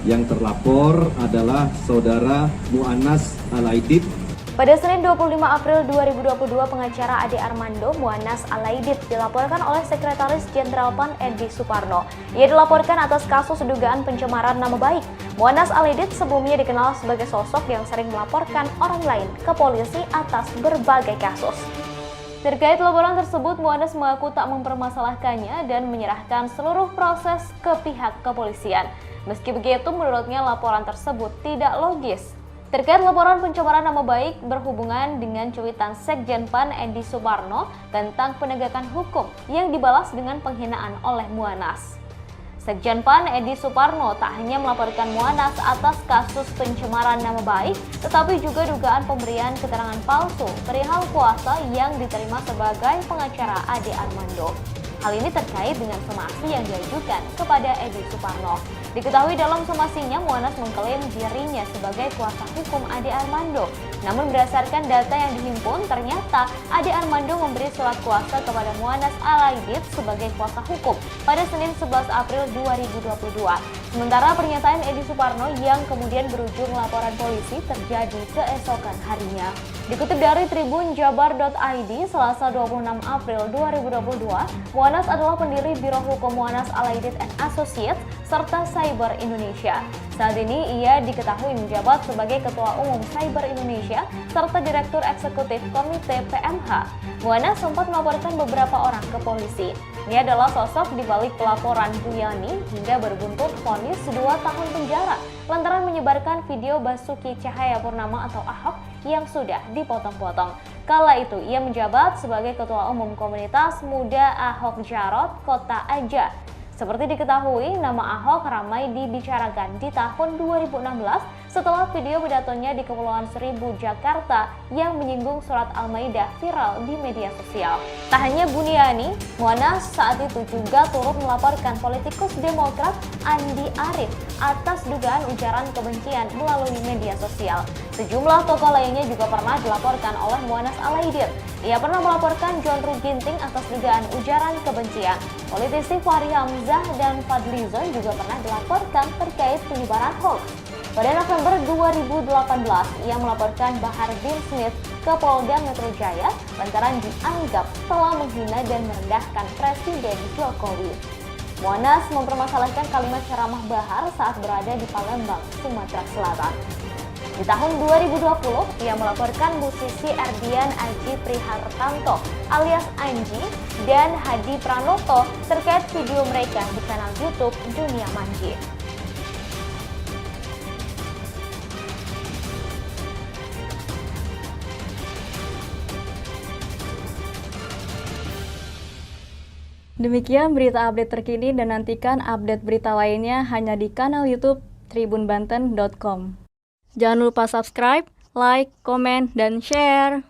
Yang terlapor adalah Saudara Mu'annas Alaidit. Pada Senin 25 April 2022, pengacara Ade Armando Mu'annas Alaidit dilaporkan oleh Sekretaris Jenderal PAN Edi Suparno. Ia dilaporkan atas kasus dugaan pencemaran nama baik. Mu'annas Alaidit sebelumnya dikenal sebagai sosok yang sering melaporkan orang lain ke polisi atas berbagai kasus. Terkait laporan tersebut, Mu'annas mengaku tak mempermasalahkannya dan menyerahkan seluruh proses ke pihak kepolisian. Meski begitu, menurutnya laporan tersebut tidak logis. Terkait laporan pencemaran nama baik berhubungan dengan cuitan Sekjen PAN Edi Suparno tentang penegakan hukum yang dibalas dengan penghinaan oleh Mu'annas. Sekjen PAN Edi Suparno tak hanya melaporkan Mu'annas atas kasus pencemaran nama baik, tetapi juga dugaan pemberian keterangan palsu perihal kuasa yang diterima sebagai pengacara Ade Armando. Hal ini terkait dengan somasi yang diajukan kepada Edi Suparno. Diketahui dalam somasinya, Mu'annas mengklaim dirinya sebagai kuasa hukum Ade Armando. Namun berdasarkan data yang dihimpun, ternyata Ade Armando memberi surat kuasa kepada Mu'annas Alaidit sebagai kuasa hukum pada Senin 11 April 2022. Sementara pernyataan Edi Suparno yang kemudian berujung laporan polisi terjadi keesokan harinya. Dikutip dari Tribun Jabar.id, Selasa 26 April 2022, Mu'annas adalah pendiri Biro Hukum Mu'annas Alaidit and Associates serta Cyber Indonesia. Saat ini ia diketahui menjabat sebagai Ketua Umum Cyber Indonesia serta Direktur Eksekutif Komite PMH. Mu'annas sempat melaporkan beberapa orang ke polisi. Ini adalah sosok di balik pelaporan Bu Yani hingga berbuntut vonis 2 tahun penjara lantaran menyebarkan video Basuki Cahayapurnama atau Ahok yang sudah dipotong-potong. Kala itu ia menjabat sebagai Ketua Umum Komunitas Muda Ahok Jarot Kota Aja. Seperti diketahui, nama Ahok ramai dibicarakan di tahun 2016 setelah video pidatonya di Kepulauan Seribu, Jakarta yang menyinggung surat Al-Maidah viral di media sosial. Tak hanya Buniani, Mu'annas saat itu juga turut melaporkan politikus Demokrat Andi Arief atas dugaan ujaran kebencian melalui media sosial. Sejumlah tokoh lainnya juga pernah dilaporkan oleh Mu'annas Alaidit. Ia pernah melaporkan John Ruh Ginting atas dugaan ujaran kebencian. Politisi Fahri Hamzah dan Fadlizon juga pernah dilaporkan terkait penyebaran hoax. Pada November 2018, ia melaporkan Bahar bin Smith ke Polda Metro Jaya lantaran dianggap telah menghina dan merendahkan Presiden Jokowi. Mu'annas mempermasalahkan kalimat ceramah Bahar saat berada di Palembang, Sumatera Selatan. Di tahun 2020, ia melaporkan musisi Erdian Aji Prihartanto alias Anji dan Hadi Pranoto terkait video mereka di kanal YouTube Dunia Manji. Demikian berita update terkini dan nantikan update berita lainnya hanya di kanal YouTube tribunbanten.com. Jangan lupa subscribe, like, komen, dan share.